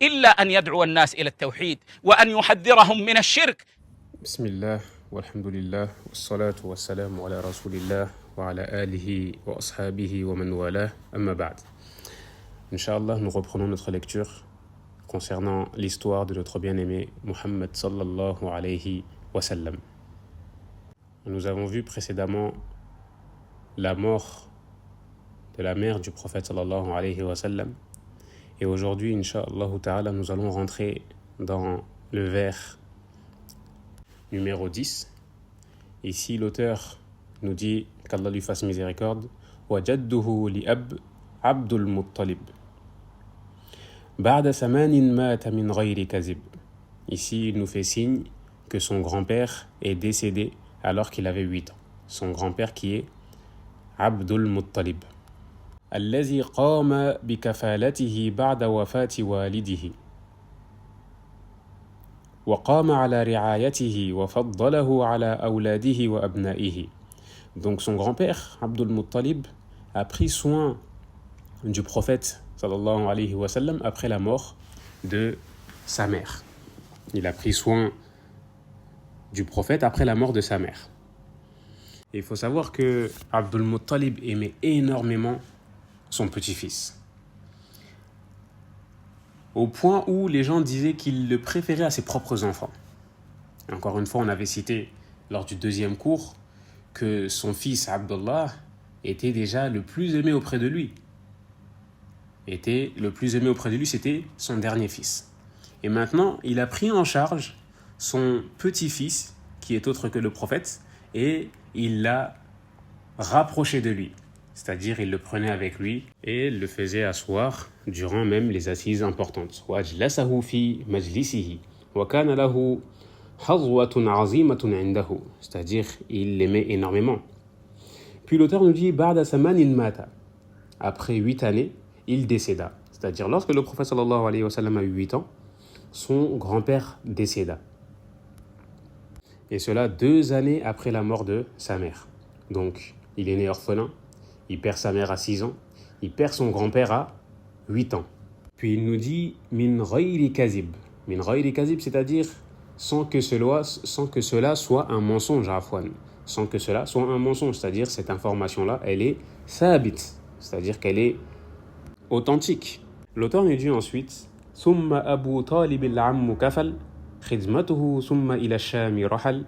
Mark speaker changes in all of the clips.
Speaker 1: إلا أن يدعو الناس إلى التوحيد وأن يحذرهم من الشرك.
Speaker 2: بسم الله والحمد لله والصلاة والسلام على رسول الله وعلى آله وأصحابه ومن والاه أما بعد. Inch'Allah, nous reprenons notre lecture concernant l'histoire de notre bien-aimé Muhammad sallallahu alayhi wa sallam. Nous avons vu précédemment la mort de la mère du prophète sallallahu alayhi wa sallam. Et aujourd'hui, Inch'Allah ta'ala, nous allons rentrer dans le vers numéro 10. Ici, l'auteur nous dit qu'Allah lui fasse miséricorde. وَجَدُّهُ لِأَبْ عَبْدُ الْمُطَّلِبِ بَعْدَ ثَمَانٍ مَاتَ مِنْ غَيْرِ كَذِبٍ. Ici, il nous fait signe que son grand-père est décédé alors qu'il avait 8 ans. Son grand-père qui est Abdul Muttalib. الذي قام بكفالته بعد وفاة والده وقام على رعايته وفضله على أولاده وأبنائه. Donc son grand-père, Abdul Muttalib, a pris soin du prophète sallallahu alayhi wa sallam après la mort de sa mère. Il a pris soin du prophète après la mort de sa mère. Et il faut savoir que Abdul Muttalib aimait énormément son petit-fils, au point où les gens disaient qu'il le préférait à ses propres enfants. Et encore une fois, on avait cité lors du deuxième cours que son fils Abdullah était déjà le plus aimé auprès de lui. C'était son dernier fils. Et maintenant, il a pris en charge son petit-fils, qui est autre que le prophète, et il l'a rapproché de lui. C'est-à-dire, il le prenait avec lui et le faisait asseoir durant même les assises importantes. وَأَجْلَسَهُ فِي مَجْلِسِهِ وَكَانَ لَهُ حَظْوَةٌ عَظِيمَةٌ عِنْدَهُ. C'est-à-dire, il l'aimait énormément. Puis l'auteur nous dit بَعْدَ ثَمَانٍ مَاتَ. Après 8 années, il décéda. C'est-à-dire, lorsque le prophète sallallahu alayhi wa sallam a eu 8 ans, son grand-père décéda. Et cela 2 années après la mort de sa mère. Donc, il est né orphelin. Il perd sa mère à 6 ans. Il perd son grand-père à 8 ans. Puis il nous dit min ghayri kazib. Min ghayri kazib, c'est-à-dire sans que cela soit un mensonge, afwan. Sans que cela soit un mensonge, c'est-à-dire cette information-là, elle est sabit, c'est-à-dire qu'elle est authentique. L'auteur nous dit ensuite Thumma Abu Talib al-Ammu kafal khidmatuhu thumma ila ash-Sham rahal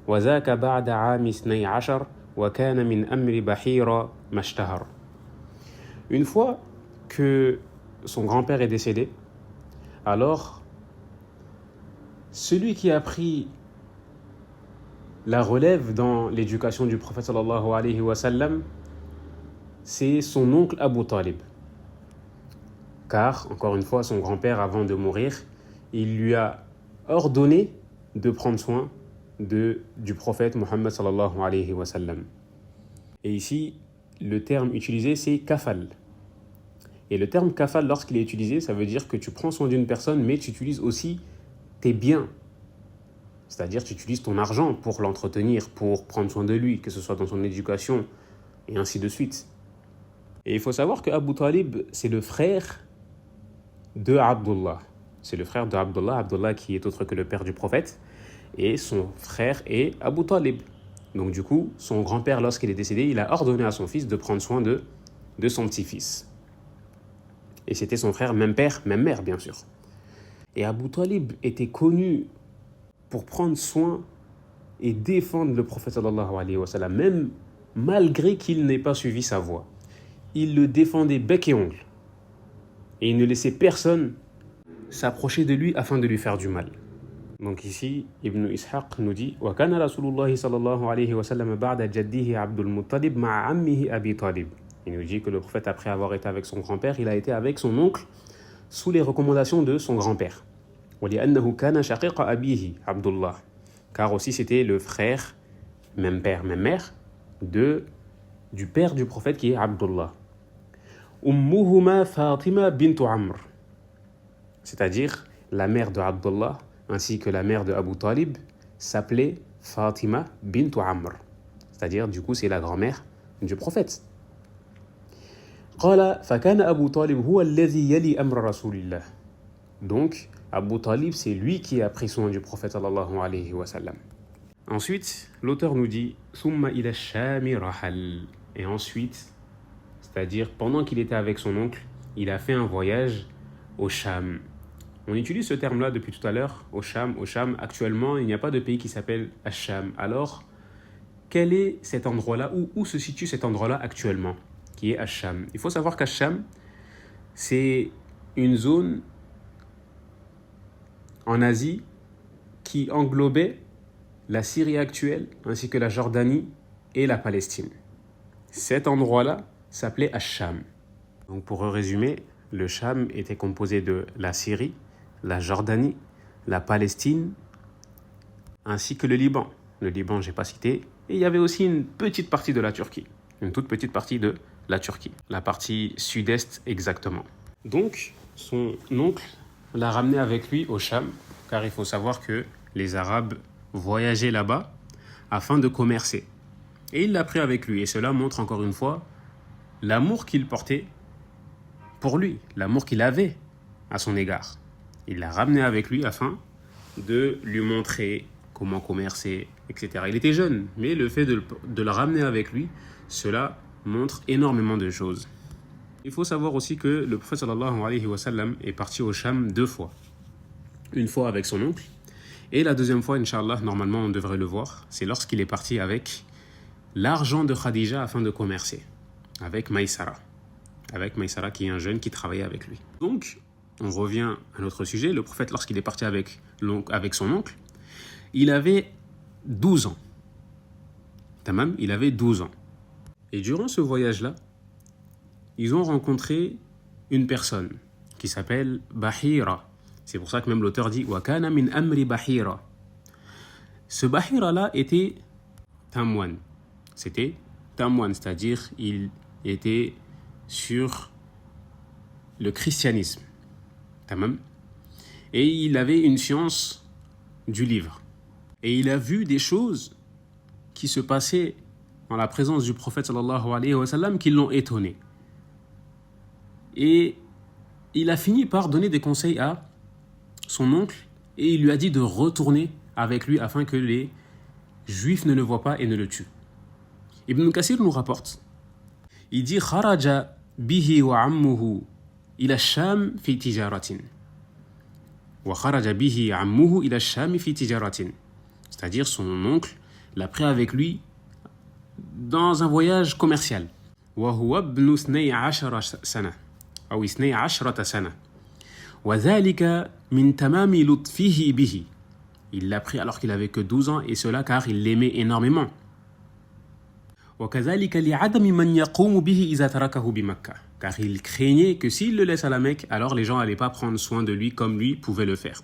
Speaker 2: wa zaka ba'da 'am 12 وَكَانَ مِنْ أَمْرِ بَحِيرَ مَشْتَهَرَ. Une fois que son grand-père est décédé, alors celui qui a pris la relève dans l'éducation du prophète sallallahu alayhi wa sallam, c'est son oncle Abu Talib. Car, encore une fois, son grand-père, avant de mourir, il lui a ordonné de prendre soin du prophète Muhammad sallallahu alayhi wa sallam. Et ici, le terme utilisé, c'est kafal. Et le terme kafal, lorsqu'il est utilisé, ça veut dire que tu prends soin d'une personne, mais tu utilises aussi tes biens. C'est-à-dire, tu utilises ton argent pour l'entretenir, pour prendre soin de lui, que ce soit dans son éducation, et ainsi de suite. Et il faut savoir que Abu Talib, c'est le frère de Abdullah. C'est le frère de Abdullah qui est autre que le père du prophète. Et son frère est Abu Talib. Donc du coup, son grand-père, lorsqu'il est décédé, il a ordonné à son fils de prendre soin de son petit-fils. Et c'était son frère, même père, même mère, bien sûr. Et Abu Talib était connu pour prendre soin et défendre le prophète sallallahu alayhi wa sallam, même malgré qu'il n'ait pas suivi sa voie. Il le défendait bec et ongle. Et il ne laissait personne s'approcher de lui afin de lui faire du mal. Donc ici, Ibn Ishaq nous dit وَكَانَ رَسُولُ اللَّهِ صَلَّى اللَّهُ عَلَيْهِ وَسَلَّمَ بَعْدَ جَدِّهِ عَبْدُ الْمُطَّلِبِ مَعَ عَمِّهِ أَبِي طَالِبٍ. Il nous dit que le prophète, après avoir été avec son grand-père, il a été avec son oncle sous les recommandations de son grand-père. وَلِأَنَّهُ كَانَ شَقِيقَ أَبِيهِ عَبْدُ اللَّهِ. Car aussi c'était le frère, même père, même mère, du père du prophète qui est Abdullah. أُمُّهُمَا فَاطِمَةٌ بِنْتُ عَمْرٍ. C'est-à-dire la mère de Abdullah ainsi que la mère de Abu Talib s'appelait Fatima bint Amr. C'est-à-dire, du coup, c'est la grand-mère du prophète. قال فكان أبو طالب هو الذي يلي أمر رسول الله. Donc, Abu Talib, c'est lui qui a pris soin du prophète sallallahu alayhi wa sallam. Ensuite, l'auteur nous dit Summa ila Shami rahal. Et ensuite, c'est-à-dire pendant qu'il était avec son oncle, il a fait un voyage au Sham. On utilise ce terme-là depuis tout à l'heure, au Sham. Au Sham, actuellement, il n'y a pas de pays qui s'appelle Ash-Sham. Alors, quel est cet endroit-là, où se situe cet endroit-là actuellement, qui est Ash-Sham? Il faut savoir qu'Ash-Sham, c'est une zone en Asie qui englobait la Syrie actuelle, ainsi que la Jordanie et la Palestine. Cet endroit-là s'appelait Ash-Sham. Donc pour résumer, le Sham était composé de la Syrie, la Jordanie, la Palestine, ainsi que le Liban. Le Liban, je n'ai pas cité. Et il y avait aussi une petite partie de la Turquie. Une toute petite partie de la Turquie. La partie sud-est exactement. Donc, son oncle l'a ramené avec lui au Sham, car il faut savoir que les Arabes voyageaient là-bas afin de commercer. Et il l'a pris avec lui. Et cela montre encore une fois l'amour qu'il portait pour lui, l'amour qu'il avait à son égard. Il l'a ramené avec lui afin de lui montrer comment commercer, etc. Il était jeune, mais le fait de le ramener avec lui, cela montre énormément de choses. Il faut savoir aussi que le prophète sallallahu alayhi wa sallam est parti au Sham 2 fois. Une fois avec son oncle, et la deuxième fois, Inch'Allah, normalement on devrait le voir, c'est lorsqu'il est parti avec l'argent de Khadija afin de commercer, avec Maïsara qui est un jeune qui travaillait avec lui. Donc, on revient à notre sujet, le prophète lorsqu'il est parti avec son oncle, il avait 12 ans. Tamam, il avait 12 ans. Et durant ce voyage-là, ils ont rencontré une personne qui s'appelle Bahira. C'est pour ça que même l'auteur dit wa kana min amri Bahira. Ce Bahira-là était un moine. C'était un moine, c'est-à-dire il était sur le christianisme. Tamam. Et il avait une science du livre. Et il a vu des choses qui se passaient en la présence du prophète sallallahu alayhi wa sallam qui l'ont étonné. Et il a fini par donner des conseils à son oncle et il lui a dit de retourner avec lui afin que les juifs ne le voient pas et ne le tuent. Ibn Kathir nous rapporte, il dit kharaja bihi wa ammuhu ila sham fi tijaratin wa kharaja bihi ammuhu ila sham fi tijaratin, c'est-à-dire son oncle l'a pris avec lui dans un voyage commercial. Wa huwa ibn 12 sana أو 12 سنة وذلك من تمام لطفه به. Il l'a pris alors qu'il avait que 12 ans et cela car il l'aimait énormément. وكذلك لعدم من يقوم به إذا تركه بمكة, car il craignait que s'il le laisse à la Mecque, alors les gens n'allaient pas prendre soin de lui comme lui pouvait le faire.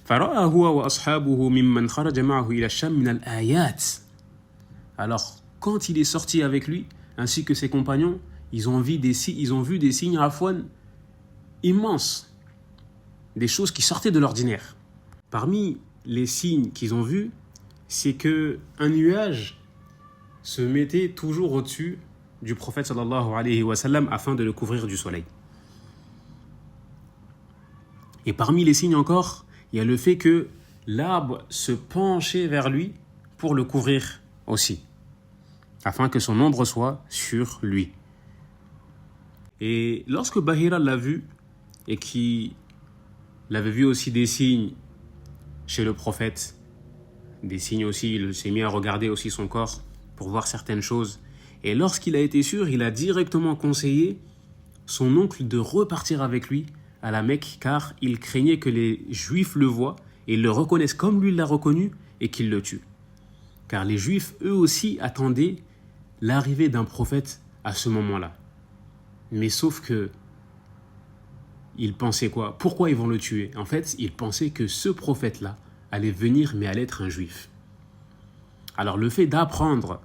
Speaker 2: فرأى هو وأصحابه ممن خرج معه إلى الشام من الآيات. Alors quand il est sorti avec lui ainsi que ses compagnons, ils ont vu des signes afwan immenses, des choses qui sortaient de l'ordinaire. Parmi les signes qu'ils ont vus, c'est qu'un nuage se mettait toujours au-dessus du prophète sallallahu alayhi wa sallam afin de le couvrir du soleil. Et parmi les signes encore, il y a le fait que l'arbre se penchait vers lui pour le couvrir aussi, afin que son ombre soit sur lui. Et lorsque Bahira l'a vu et qu'il avait vu aussi des signes chez le prophète, des signes aussi, il s'est mis à regarder aussi son corps pour voir certaines choses. Et lorsqu'il a été sûr, il a directement conseillé son oncle de repartir avec lui à la Mecque car il craignait que les Juifs le voient et le reconnaissent comme lui l'a reconnu et qu'ils le tuent. Car les Juifs, eux aussi, attendaient l'arrivée d'un prophète à ce moment-là. Mais sauf que, ils pensaient quoi? Pourquoi ils vont le tuer? En fait, ils pensaient que ce prophète-là allait venir, mais allait être un juif. Alors le fait d'apprendre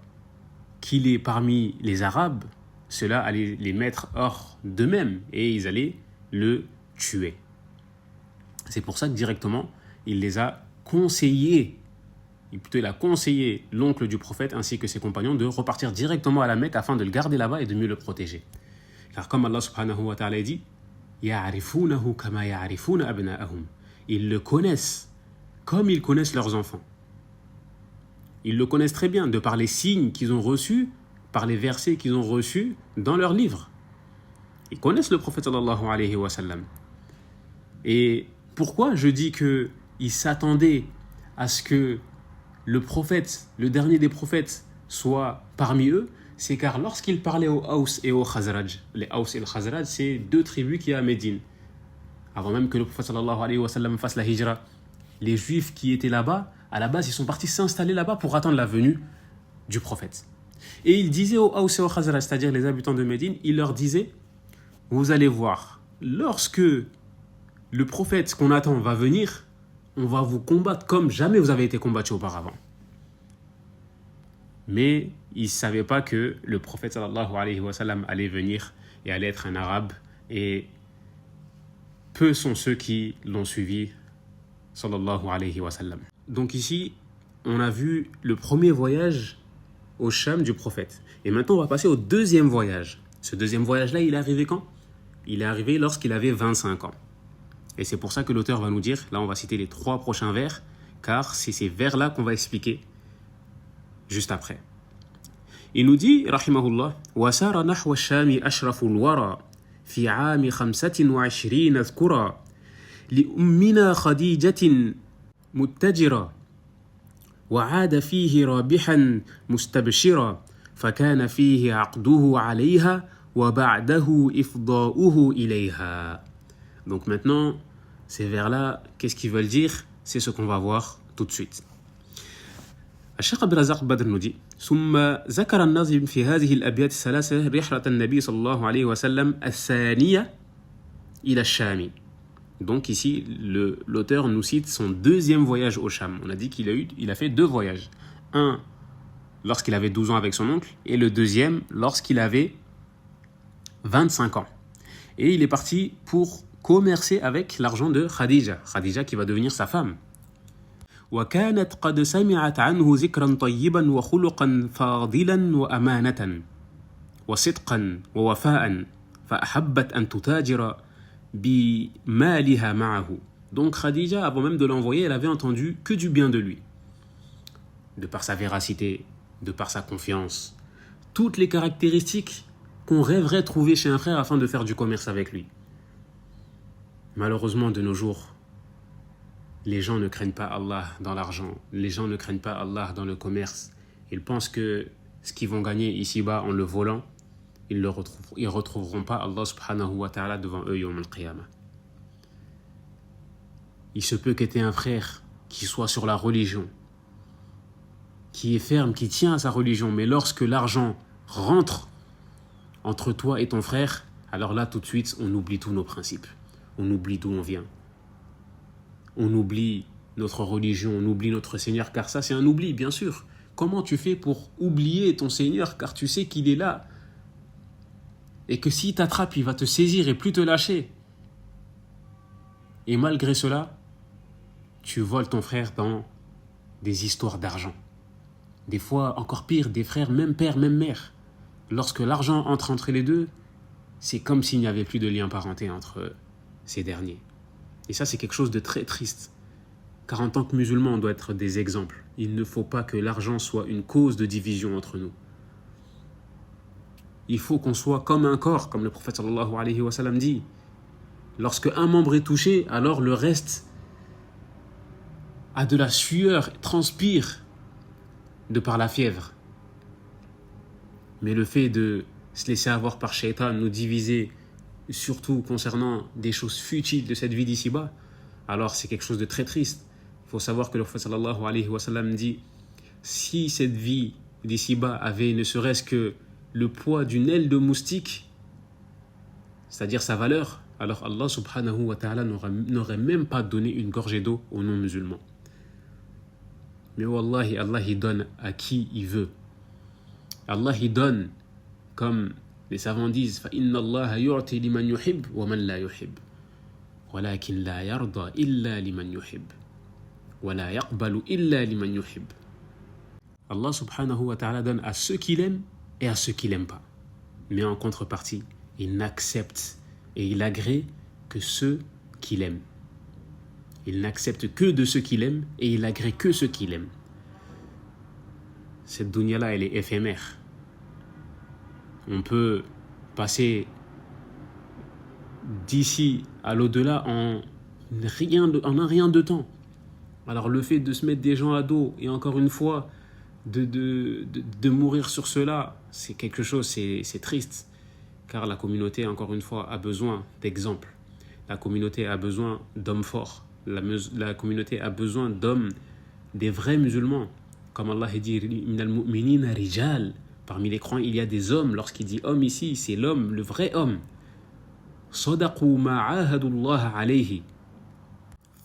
Speaker 2: qu'il est parmi les Arabes, cela allait les mettre hors d'eux-mêmes et ils allaient le tuer. C'est pour ça que directement, il les a conseillés, il a conseillé l'oncle du prophète ainsi que ses compagnons de repartir directement à la Mecque afin de le garder là-bas et de mieux le protéger. Car comme Allah subhanahu wa ta'ala dit, يعرفونه كما يعرفون أبناءهم. Ils le connaissent comme ils connaissent leurs enfants. Ils le connaissent très bien de par les signes qu'ils ont reçus, par les versets qu'ils ont reçus dans leurs livres. Ils connaissent le prophète sallallahu alayhi wa sallam. Et pourquoi je dis qu'ils s'attendaient à ce que le prophète, le dernier des prophètes, soit parmi eux? C'est car lorsqu'il parlait aux Aws et aux Khazraj, les Aws et le Khazraj, c'est deux tribus qui y a à Médine. Avant même que le prophète sallallahu alayhi wa sallam fasse la hijra, les Juifs qui étaient là-bas, à la base, ils sont partis s'installer là-bas pour attendre la venue du prophète. Et il disait aux Aws et aux Khazraj, c'est-à-dire les habitants de Médine, il leur disait, vous allez voir, lorsque le prophète qu'on attend va venir, on va vous combattre comme jamais vous avez été combattu auparavant. Mais ils ne savaient pas que le prophète sallallahu alayhi wa sallam allait venir et allait être un arabe, et peu sont ceux qui l'ont suivi sallallahu alayhi wa sallam. Donc ici, on a vu le premier voyage au Sham du prophète. Et maintenant, on va passer au deuxième voyage. Ce deuxième voyage-là, il est arrivé quand? Il est arrivé lorsqu'il avait 25 ans. Et c'est pour ça que l'auteur va nous dire, là on va citer les 3 prochains vers, car c'est ces vers-là qu'on va expliquer juste après. Il nous dit, rahimahullah, وَسَارَ نَحْوَ الشَّامِ أَشْرَفُ الْوَرَى فِي عَامِ 25 اذْكُرًا لِأُمِّنَا خَدِيجَةٍ مُتَّجِرًا وعاد فيه رابحا مستبشرا فكان فيه عقده عليها وبعده إفضاؤه إليها. Donc maintenant, ces vers-là, qu'est-ce qu'ils veulent dire? C'est ce qu'on va voir tout de suite. الشيخ عبد الرزاق بدر nous dit ثم ذكر الناظم في هذه الأبيات الثلاثة رحلة النبي صلى الله عليه وسلم الثانية إلى الشام. Donc ici, l'auteur nous cite son deuxième voyage au Sham. On a dit qu'il a fait 2 voyages. Un lorsqu'il avait 12 ans avec son oncle, et le deuxième lorsqu'il avait 25 ans. Et il est parti pour commercer avec l'argent de Khadija. Khadija qui va devenir sa femme. وكانت قد سمعت عنه ذكرا طيبا وخلقا فاضلا وأمانة وصدقا ووفاء فأحبت أن تتاجر بمالها معه. Donc Khadija, avant même de l'envoyer, elle avait entendu que du bien de lui. De par sa véracité, de par sa confiance, toutes les caractéristiques qu'on rêverait trouver chez un frère afin de faire du commerce avec lui. Malheureusement, de nos jours, les gens ne craignent pas Allah dans l'argent, les gens ne craignent pas Allah dans le commerce. Ils pensent que ce qu'ils vont gagner ici-bas en le volant, ils ne retrouveront pas Allah subhanahu wa ta'ala devant eux yawm al-qiyamah. Il se peut que tu aies un frère qui soit sur la religion, qui est ferme, qui tient à sa religion, mais lorsque l'argent rentre entre toi et ton frère, alors là tout de suite on oublie tous nos principes, on oublie d'où on vient, on oublie notre religion, on oublie notre Seigneur, car ça c'est un oubli bien sûr. Comment tu fais pour oublier ton Seigneur, car tu sais qu'il est là et que s'il t'attrape, il va te saisir et plus te lâcher. Et malgré cela, tu voles ton frère dans des histoires d'argent. Des fois, encore pire, des frères, même père, même mère. Lorsque l'argent entre les deux, c'est comme s'il n'y avait plus de lien parenté entre ces derniers. Et ça, c'est quelque chose de très triste. Car en tant que musulman, on doit être des exemples. Il ne faut pas que l'argent soit une cause de division entre nous. Il faut qu'on soit comme un corps, comme le prophète sallallahu alayhi wa sallam dit. Lorsque un membre est touché, alors le reste a de la sueur, transpire de par la fièvre. Mais le fait de se laisser avoir par Shaitan, nous diviser, surtout concernant des choses futiles de cette vie d'ici-bas, alors c'est quelque chose de très triste. Il faut savoir que le prophète sallallahu alayhi wa sallam dit, si cette vie d'ici-bas avait ne serait-ce que le poids d'une aile de moustique, c'est-à-dire sa valeur, alors Allah subhanahu wa ta'ala n'aurait même pas donné une gorgée d'eau aux non-musulmans. Mais wallahi, Allah il donne à qui il veut. Allah il donne, comme les savants disent, فَإِنَّ اللَّهَ يُعْطِي لِمَنْ يُحِبْ وَمَنْ لَا يُحِبْ وَلَكِنْ لَا يَرْضَى إِلَّا لِمَنْ يُحِبْ وَلَا يَقْبَلُ إِلَّا لِمَنْ يُحِبْ. Allah subhanahu wa ta'ala donne à ceux qu'il aime et à ceux qu'il n'aime pas. Mais en contrepartie, il n'accepte et il agrée que ceux qu'il aime. Il n'accepte que de ceux qu'il aime et il agrée que ceux qu'il aime. Cette dunya-là, elle est éphémère. On peut passer d'ici à l'au-delà en un rien de temps. Alors le fait de se mettre des gens à dos et encore une fois de mourir sur cela, c'est quelque chose, c'est triste. Car la communauté, encore une fois, a besoin d'exemples. La communauté a besoin d'hommes forts. La communauté a besoin d'hommes, des vrais musulmans. Comme Allah dit, minal mu'minina rijal. Parmi les croyants, il y a des hommes. Lorsqu'il dit homme ici, c'est l'homme, le vrai homme. Sadaqu ma ahadullah alayhi.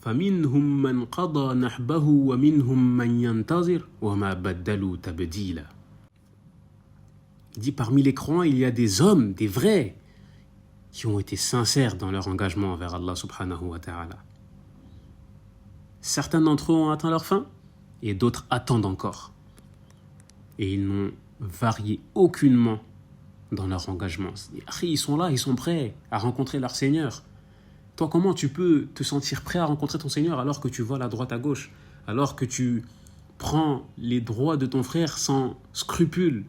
Speaker 2: فَمِنْهُمْ مَنْ قَضَى نَحْبَهُ وَمِنْهُمْ مَنْ يَنْتَظِرُ وَمَا بَدَّلُوا تَبْدِيلًا. Il dit parmi les croyants, il y a des hommes, des vrais, qui ont été sincères dans leur engagement envers Allah subhanahu wa ta'ala. Certains d'entre eux ont atteint leur fin et d'autres attendent encore. Et ils n'ont varié aucunement dans leur engagement. Ils sont là, ils sont prêts à rencontrer leur Seigneur. Toi, comment tu peux te sentir prêt à rencontrer ton Seigneur alors que tu voles à droite à gauche, alors que tu prends les droits de ton frère sans scrupule,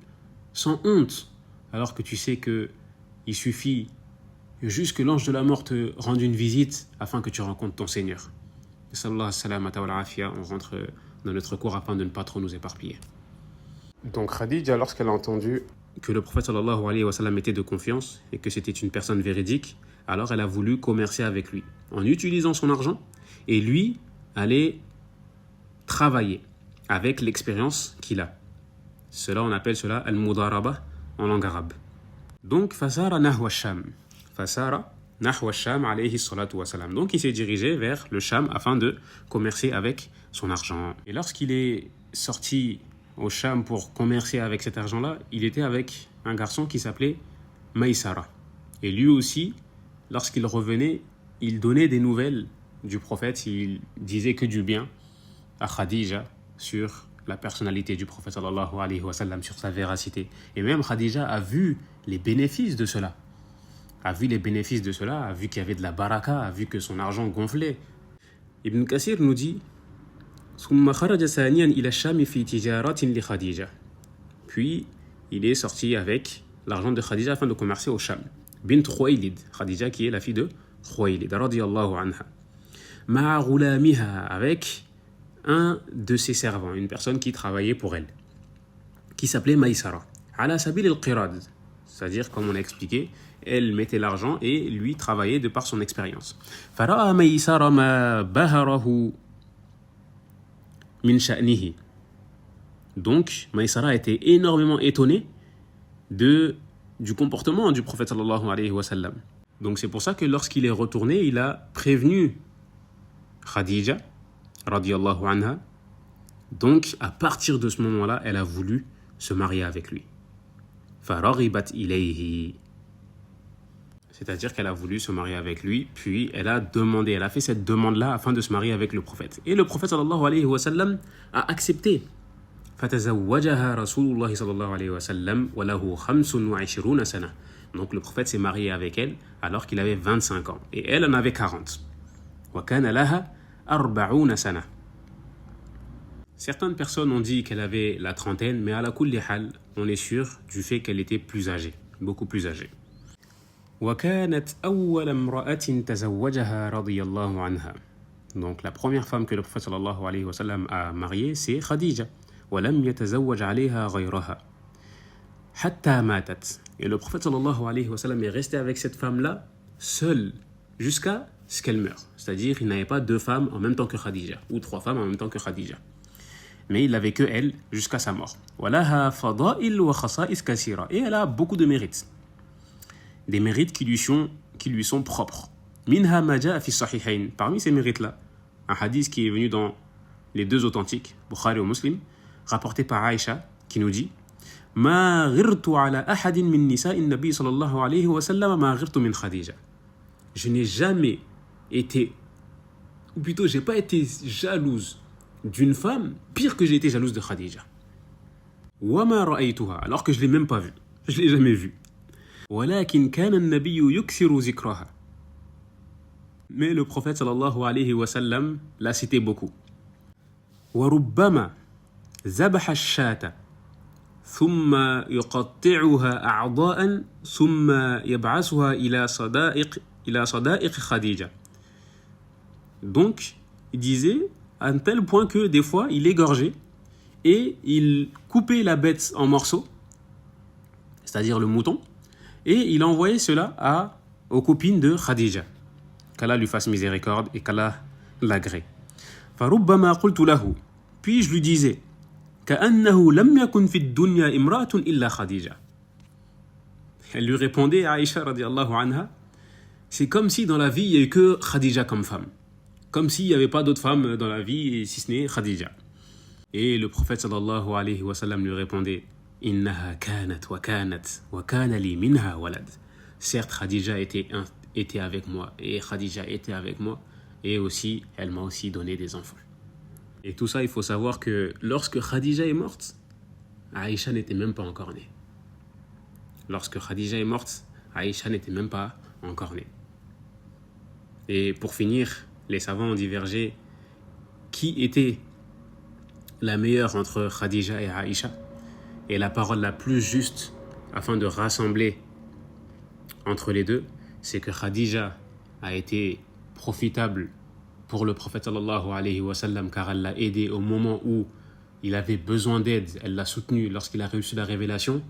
Speaker 2: sans honte, alors que tu sais qu'il suffit juste que l'ange de la mort te rende une visite afin que tu rencontres ton Seigneur. Sallallahu salamata wa al-afia, on rentre dans notre cours afin de ne pas trop nous éparpiller.
Speaker 3: Donc Khadija, lorsqu'elle a entendu
Speaker 2: que le prophète sallallahu alayhi wa sallam était de confiance et que c'était une personne véridique, alors elle a voulu commercer avec lui en utilisant son argent et lui aller travailler avec l'expérience qu'il a. On appelle cela al-mudaraba en langue arabe. Donc fasara nahwa sham. Fasara nahwa sham alayhi salatu wa salam. Donc il s'est dirigé vers le Sham afin de commercer avec son argent. Et lorsqu'il est sorti au Sham pour commercer avec cet argent-là, il était avec un garçon qui s'appelait Maïsara. Et lui aussi, lorsqu'il revenait, il donnait des nouvelles du prophète, il disait que du bien à Khadija sur la personnalité du prophète sallallahu alayhi wa sallam, sur sa véracité. Et même Khadija a vu les bénéfices de cela. A vu qu'il y avait de la baraka, a vu que son argent gonflait. Ibn Kathir nous dit puis il est sorti avec l'argent de Khadija afin de commercer au Sham. Bint Khuwaylid, Khadija qui est la fille de Khuwaylid radiyallahu anha. Ma'a ghulamiha, avec un de ses servants, une personne qui travaillait pour elle, qui s'appelait Maïsara. Ala sabil al-qirad, c'est-à-dire, comme on a expliqué, elle mettait l'argent et lui travaillait de par son expérience. Fara'a Maïsara ma baharahu min sha'nihi. Donc, Maïsara était énormément étonné du comportement du prophète sallallahu alayhi wa sallam. Donc c'est pour ça que lorsqu'il est retourné, il a prévenu Khadija radiyallahu anha. Donc à partir de ce moment-là, elle a voulu se marier avec lui. Faraghibat ilayhi. C'est-à-dire qu'elle a voulu se marier avec lui, puis elle a fait cette demande-là afin de se marier avec le prophète. Et le prophète sallallahu alayhi wa sallam a accepté. فتزوجها رسول الله صلى الله عليه وسلم وله 25 سنة. Donc le prophète s'est marié avec elle alors qu'il avait 25 ans et elle en avait 40. وكان لها 40 سنة. Certaines personnes ont dit qu'elle avait la trentaine, mais à la kulli hal, on est sûr du fait qu'elle était plus âgée, beaucoup plus âgée. وكانت أول امرأة تزوجها رضي الله عنها. Donc la première femme que le prophète sallallahu alayhi wa sallam a mariée, c'est Khadija. ولم يتزوج عليها غيرها حتى ماتت. Et le prophète sallallahu alayhi wa sallam est resté avec cette femme-là seul jusqu'à ce qu'elle meure. C'est-à-dire il n'avait pas deux femmes en même temps que Khadija ou trois femmes en même temps que Khadija. Mais il n'avait que elle jusqu'à sa mort. ولها فضائل وخصائص كثيرة. Et elle a beaucoup de mérites. Des mérites qui lui sont propres. منها ما جاء في الصحيحين. Parmi ces mérites-là, un hadith qui est venu dans les deux authentiques, Bukhari ou Muslim, rapporté par Aïcha, qui nous dit ما غرت على أحد من نساء النبي صلى الله عليه وسلم ما غرت من خديجة. Je n'ai jamais été, ou plutôt j'ai pas été jalouse d'une femme pire que j'ai été jalouse de Khadija. وما رأيتها, alors que je l'ai même pas vue, je l'ai jamais vue. ولكن كان النبي يكثر ذكرها. Mais le prophète sallallahu alayhi wa sallam l'a cité beaucoup. وَرُبَّمَا ذَبَحَ الشَّاةَ ثُمَّ يُقَطِّعُهَا أَعْضَاءً ثُمَّ يَبْعَثُهَا إلى صدائق خديجة. Donc, il disait à un tel point que des fois, il égorgeait et il coupait la bête en morceaux, c'est-à-dire le mouton, et il envoyait cela aux copines de Khadija. Qu'Allah lui fasse miséricorde et qu'Allah l'agrée. فَرُبَّمَا قُلْتُ لَهُ. Puis je lui disais كَأَنَّهُ لَمْ يَكُنْ فِي الدُّنْيَا إِمْرَأَةٌ إِلَّا خَدِيجَةٌ. Elle lui répondait, Aïcha radiallahu anha, c'est comme si dans la vie, il n'y a eu que Khadija comme femme. Comme s'il n'y avait pas d'autres femmes dans la vie, si ce n'est Khadija. Et le prophète sallallahu alayhi wa sallam lui répondait, Innaha kanat wa kanat wa kana li minha walad. Certes, Khadija était avec moi, et Khadija était avec moi, et aussi, elle m'a aussi donné des enfants. Et tout ça, il faut savoir que lorsque Khadija est morte, Aïcha n'était même pas encore née. Lorsque Khadija est morte, Aïcha n'était même pas encore née. Et pour finir, les savants ont divergé qui était la meilleure entre Khadija et Aïcha. Et la parole la plus juste afin de rassembler entre les deux, c'est que Khadija a été profitable pour le prophète sallallahu alayhi wa sallam car elle l'a aidé au moment où il avait besoin d'aide, elle l'a soutenu lorsqu'il a reçu la révélation,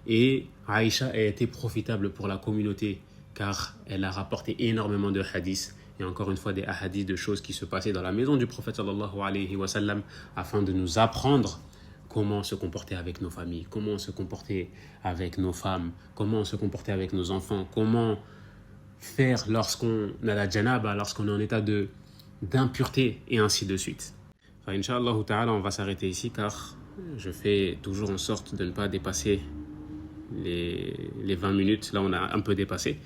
Speaker 2: et Aïcha a été profitable pour la communauté car elle a rapporté énormément de hadiths et encore une fois des hadiths de choses qui se passaient dans la maison du prophète sallallahu alayhi wa sallam afin de nous apprendre comment se comporter avec nos familles, comment se comporter avec nos femmes, comment se comporter avec nos enfants, comment faire lorsqu'on a la janaba, lorsqu'on est en état d'impureté et ainsi de suite. Enfin, Inch'Allah ta'ala, on va s'arrêter ici car je fais toujours en sorte de ne pas dépasser les 20 minutes. Là, on a un peu dépassé.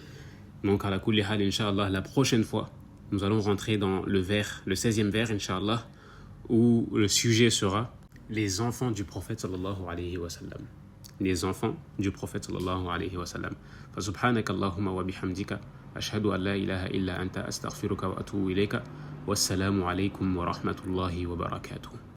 Speaker 2: Donc, à la kulli hal, Inch'Allah, la prochaine fois, nous allons rentrer dans le 16e vers, Inch'Allah, où le sujet sera les enfants du prophète sallallahu alayhi wa sallam. Les enfants du prophète sallallahu alayhi wa sallam. Fa subhanaka Allahumma wa bihamdika ashhadu an la ilaha illa anta astaghfiruka wa atubu ilayka. Wassalamu alaykum wa rahmatullahi wa barakatuh.